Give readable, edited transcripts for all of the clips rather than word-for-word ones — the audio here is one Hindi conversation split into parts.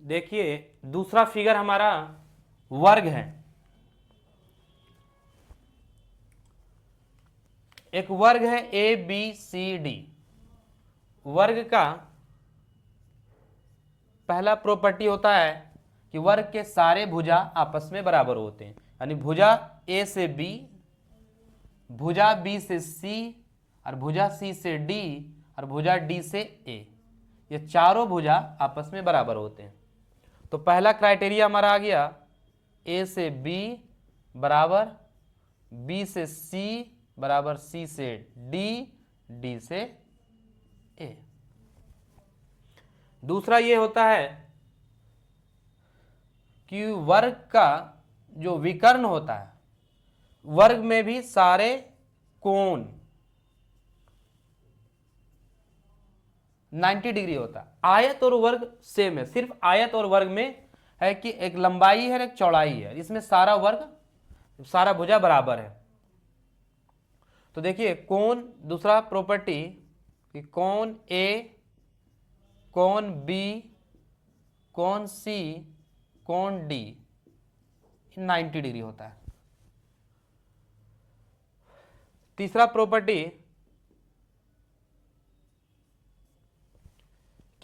देखिए दूसरा फिगर हमारा वर्ग है। एक वर्ग है ए बी सी डी। वर्ग का पहला प्रॉपर्टी होता है कि वर्ग के सारे भुजा आपस में बराबर होते हैं, यानी भुजा ए से बी, भुजा बी से सी, और भुजा सी से डी, और भुजा डी से ए, ये चारों भुजा आपस में बराबर होते हैं। तो पहला क्राइटेरिया हमारा आ गया ए से बी बराबर बी से सी बराबर सी से डी, डी से ए। दूसरा ये होता है कि वर्ग का जो विकर्ण होता है, वर्ग में भी सारे कोण 90 डिग्री होता है। आयत और वर्ग सेम है, सिर्फ आयत और वर्ग में है कि एक लंबाई है और एक चौड़ाई है, इसमें सारा वर्ग सारा भुजा बराबर है। तो देखिए कोण, दूसरा प्रॉपर्टी कि कोण ए, कोण बी, कोण सी, कोण डी 90 डिग्री होता है। तीसरा प्रॉपर्टी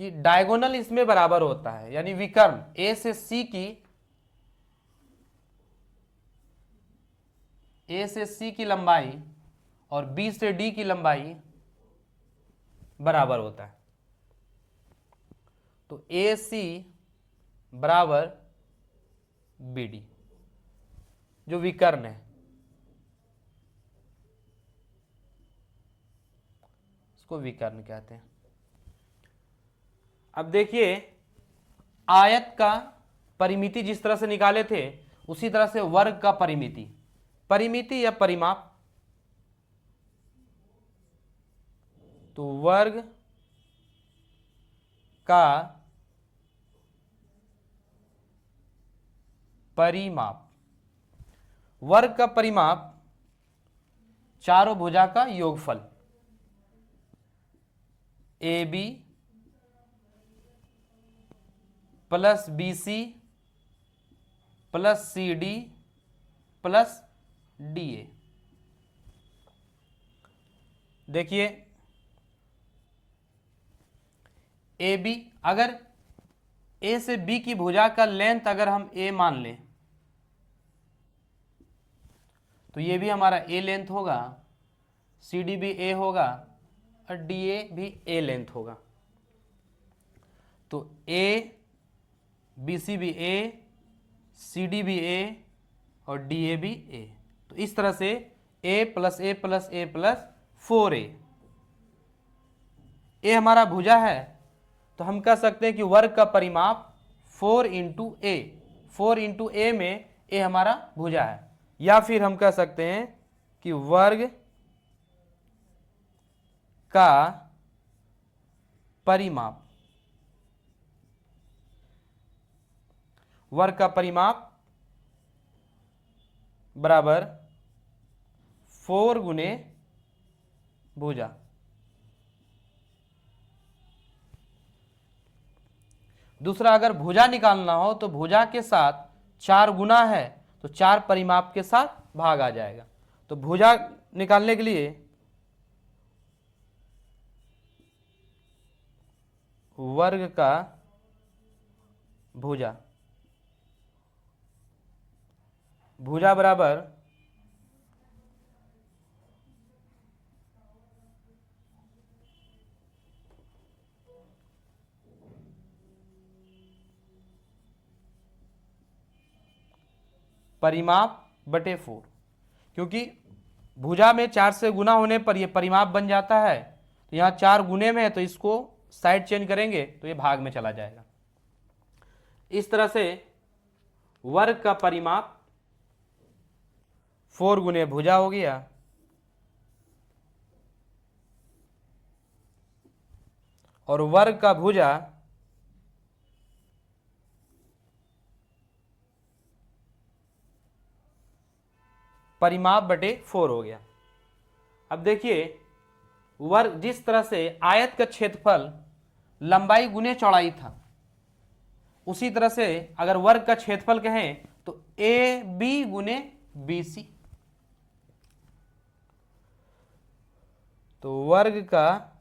कि डायगोनल इसमें बराबर होता है, यानी विकर्ण ए से सी की लंबाई और बी से डी की लंबाई बराबर होता है। तो ए सी बराबर बी डी जो विकर्ण है, इसको विकर्ण कहते हैं। अब देखिए आयत का परिमिति जिस तरह से निकाले थे उसी तरह से वर्ग का परिमिति या परिमाप। तो वर्ग का परिमाप, वर्ग का परिमाप चारों भुजा का योगफल A B plus B C plus C D plus D A. देखिए ए बी, अगर ए से बी की भुजा का लेंथ अगर हम ए मान लें तो ये भी हमारा ए लेंथ होगा, सी डी भी ए होगा और डी ए भी ए लेंथ होगा। तो ए बी सी भी ए, सी डी भी ए और डी ए भी ए। तो इस तरह से ए प्लस ए प्लस ए प्लस 4a, ए हमारा भुजा है तो हम कह सकते हैं कि वर्ग का परिमाप 4 इंटू ए, 4 इंटू ए में ए हमारा भुजा है। या फिर हम कह सकते हैं कि वर्ग का परिमाप, वर्ग का परिमाप बराबर 4 गुने भुजा। दूसरा अगर भुजा निकालना हो तो भुजा के साथ 4 गुना है तो 4 परिमाप के साथ भाग आ जाएगा। तो भुजा निकालने के लिए वर्ग का भुजा, भुजा बराबर परिमाप बटे 4, क्योंकि भुजा में 4 से गुना होने पर यह परिमाप बन जाता है। तो यहाँ 4 गुने में है तो इसको साइड चेंज करेंगे तो ये भाग में चला जाएगा। इस तरह से वर्ग का परिमाप 4 गुने भुजा हो गया और वर्ग का भुजा परिमाप बटे 4 हो गया। अब देखिए वर्ग, जिस तरह से आयत का क्षेत्रफल लंबाई गुने चौड़ाई था, उसी तरह से अगर वर्ग का क्षेत्रफल कहें तो ए बी गुने बी सी। तो वर्ग का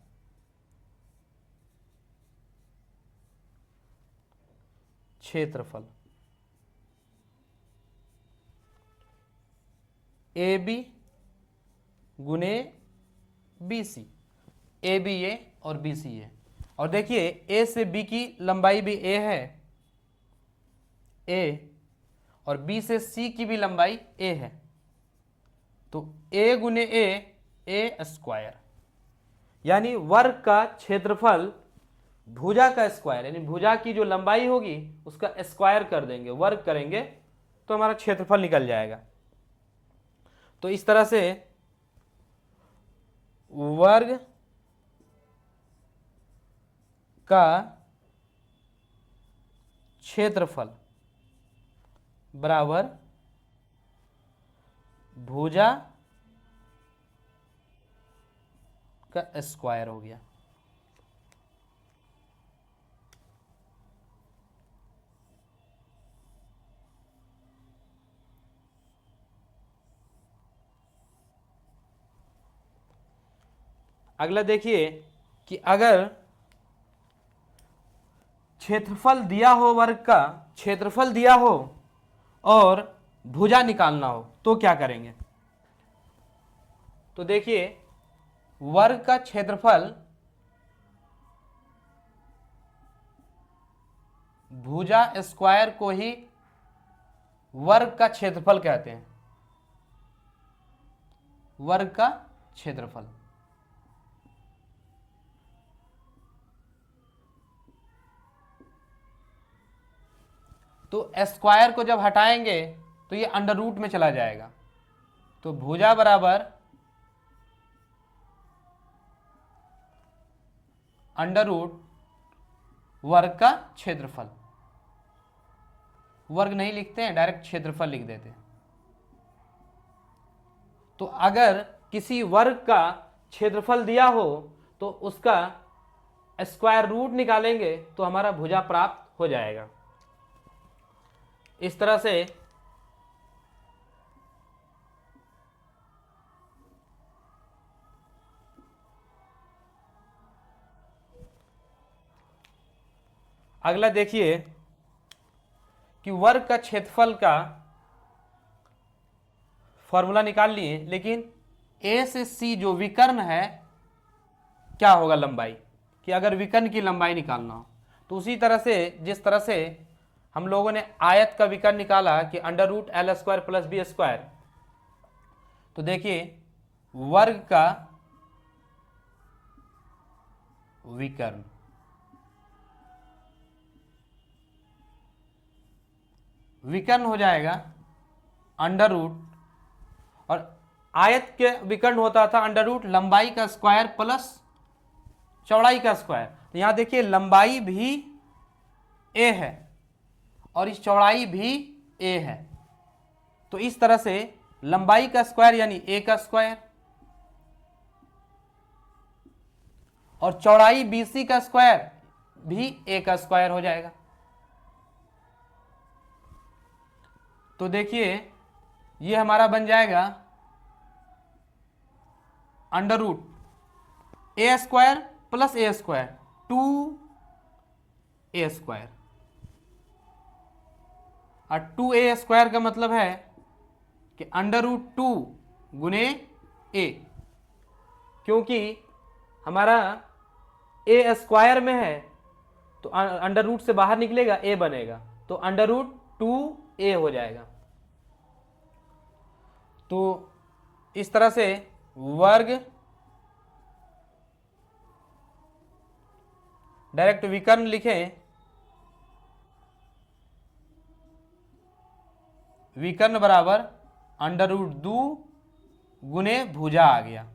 क्षेत्रफल ए बी गुने बी सी, ए बी ए और बी सी ए। और देखिए ए से बी की लंबाई भी ए है, ए, और बी से सी की भी लंबाई ए है। तो ए गुने ए स्क्वायर, यानी वर्ग का क्षेत्रफल भुजा का स्क्वायर, यानी भुजा की जो लंबाई होगी उसका स्क्वायर कर देंगे, वर्ग करेंगे तो हमारा क्षेत्रफल निकल जाएगा। तो इस तरह से वर्ग का क्षेत्रफल बराबर भुजा का स्क्वायर हो गया। अगला देखिए कि अगर क्षेत्रफल दिया हो, वर्ग का क्षेत्रफल दिया हो और भुजा निकालना हो तो क्या करेंगे। तो देखिए वर्ग का क्षेत्रफल भुजा स्क्वायर को ही वर्ग का क्षेत्रफल कहते हैं, वर्ग का क्षेत्रफल। तो स्क्वायर को जब हटाएंगे तो ये अंडर रूट में चला जाएगा। तो भुजा बराबर अंडर रूट वर्ग का क्षेत्रफल। वर्ग नहीं लिखते हैं, डायरेक्ट क्षेत्रफल लिख देते हैं। तो अगर किसी वर्ग का क्षेत्रफल दिया हो तो उसका स्क्वायर रूट निकालेंगे तो हमारा भुजा प्राप्त हो जाएगा। इस तरह से अगला देखिए कि वर्ग का क्षेत्रफल का फॉर्मूला निकाल लिए, लेकिन ए से सी जो विकर्ण है क्या होगा लंबाई, कि अगर विकर्ण की लंबाई निकालना हो तो उसी तरह से जिस तरह से हम लोगों ने आयत का विकर्ण निकाला कि under root L square plus B square, तो देखिए वर्ग का विकर्ण विकर्ण हो जाएगा अंडर रूट, और आयत के विकर्ण होता था अंडर रूट लंबाई का स्क्वायर प्लस चौड़ाई का स्क्वायर। तो यहां देखिए लंबाई भी ए है और इस चौड़ाई भी ए है। तो इस तरह से लंबाई का स्क्वायर यानी ए का स्क्वायर और चौड़ाई बीसी का स्क्वायर भी ए का स्क्वायर हो जाएगा। तो देखिए ये हमारा बन जाएगा अंडर रूट ए स्क्वायर प्लस ए स्क्वायर 2a स्क्वायर, और 2a स्क्वायर का मतलब है कि अंडर रूट 2 गुने ए, क्योंकि हमारा ए स्क्वायर में है तो अंडर रूट से बाहर निकलेगा ए बनेगा, तो अंडर रूट 2a हो जाएगा। तो इस तरह से वर्ग डायरेक्ट विकर्ण लिखें, विकर्ण बराबर अंडर रूट 2 गुने भुजा आ गया।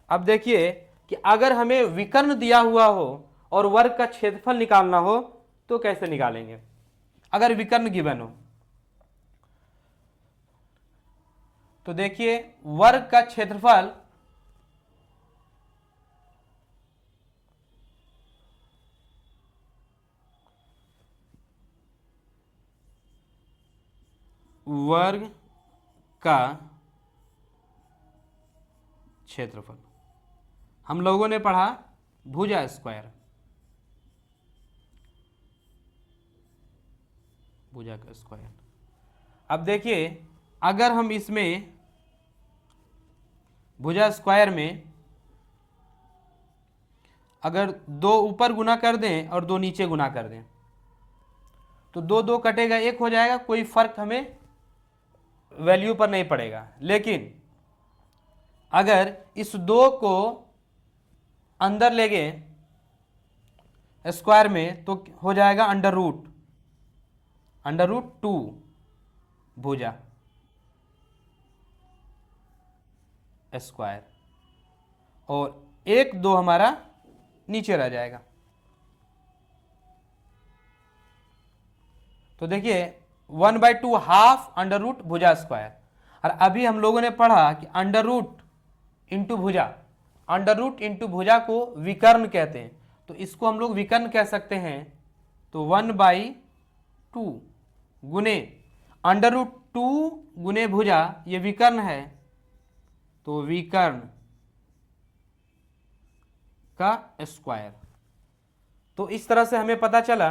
अब देखिए कि अगर हमें विकर्ण दिया हुआ हो और वर्ग का क्षेत्रफल निकालना हो तो कैसे निकालेंगे। अगर विकर्ण गिवन हो तो देखिए वर्ग का क्षेत्रफल वर्ग का क्षेत्रफल हम लोगों ने पढ़ा भुजा स्क्वायर, भुजा का स्क्वायर। अब देखिए अगर हम इसमें भुजा स्क्वायर में अगर दो ऊपर गुना कर दें और दो नीचे गुना कर दें तो दो दो कटेगा, एक हो जाएगा, कोई फर्क हमें वैल्यू पर नहीं पड़ेगा। लेकिन अगर इस दो को अंदर ले गए स्क्वायर में तो हो जाएगा अंडर रूट 2 भुजा स्क्वायर, और एक दो हमारा नीचे रह जाएगा। तो देखिए 1/2 हाफ अंडर रूट भुजा स्क्वायर। और अभी हम लोगों ने पढ़ा कि अंडर रूट इंटू भुजा, अंडर रूट इंटू भुजा को विकर्ण कहते हैं, तो इसको हम लोग विकर्ण कह सकते हैं। तो 1/2 गुने अंडर रूट 2 गुने भुजा, ये विकर्ण है, तो विकर्ण का स्क्वायर। तो इस तरह से हमें पता चला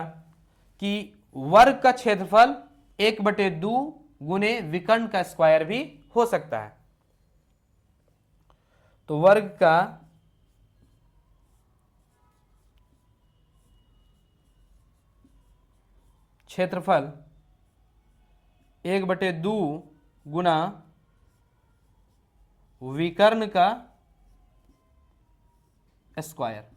कि वर्ग का क्षेत्रफल 1/2 गुने विकर्ण का स्क्वायर भी हो सकता है। तो वर्ग का क्षेत्रफल 1/2 गुना विकर्ण का स्क्वायर।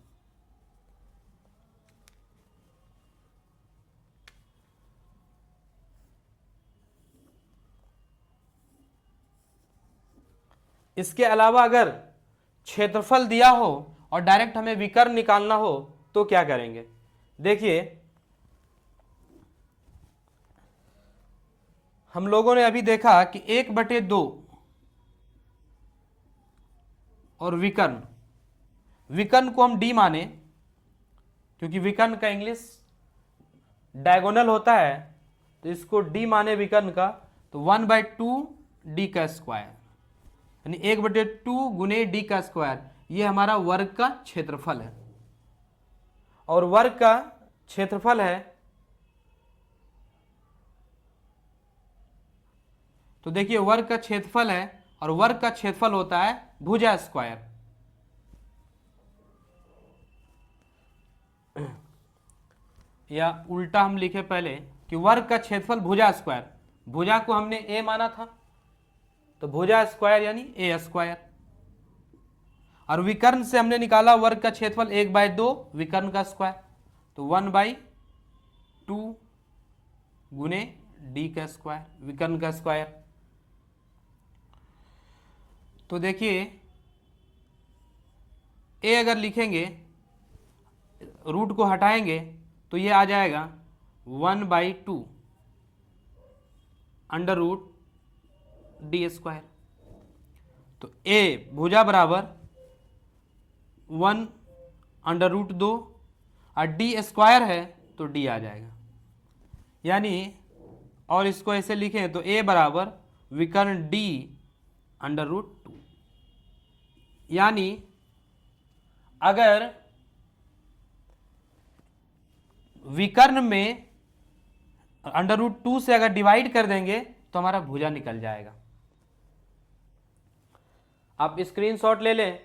इसके अलावा अगर क्षेत्रफल दिया हो और डायरेक्ट हमें विकर्ण निकालना हो तो क्या करेंगे? देखिए हम लोगों ने अभी देखा कि 1/2 और विकर्ण को हम डी माने, क्योंकि विकर्ण का इंग्लिश डायगोनल होता है, तो इसको डी माने विकर्ण का, तो 1/2 डी का स्क्वायर, यानी 1/2 गुने डी का स्क्वायर, ये हमारा वर्ग का क्षेत्रफल है। और वर्ग का क्षेत्रफल है, तो देखिए वर्ग का क्षेत्रफल है और वर्ग का क्षेत्रफल होता है भुजा स्क्वायर। या उल्टा हम लिखे पहले कि वर्ग का क्षेत्रफल भुजा स्क्वायर, भुजा को हमने ए माना था तो भुजा स्क्वायर यानी ए स्क्वायर, और विकर्ण से हमने निकाला वर्ग का क्षेत्रफल 1/2 विकर्ण का स्क्वायर, तो 1/2 गुने डी का स्क्वायर विकर्ण का स्क्वायर। तो देखिए ए अगर लिखेंगे, रूट को हटाएंगे तो ये आ जाएगा 1/2 अंडर रूट डी स्क्वायर। तो ए भुजा बराबर 1 अंडर रूट 2 और डी स्क्वायर है तो डी आ जाएगा, यानी और इसको ऐसे लिखें तो ए बराबर विकर्ण डी अंडर रूट 2। यानी अगर विकर्ण में अंडर रूट 2 से अगर डिवाइड कर देंगे तो हमारा भुजा निकल जाएगा। आप स्क्रीनशॉट ले लें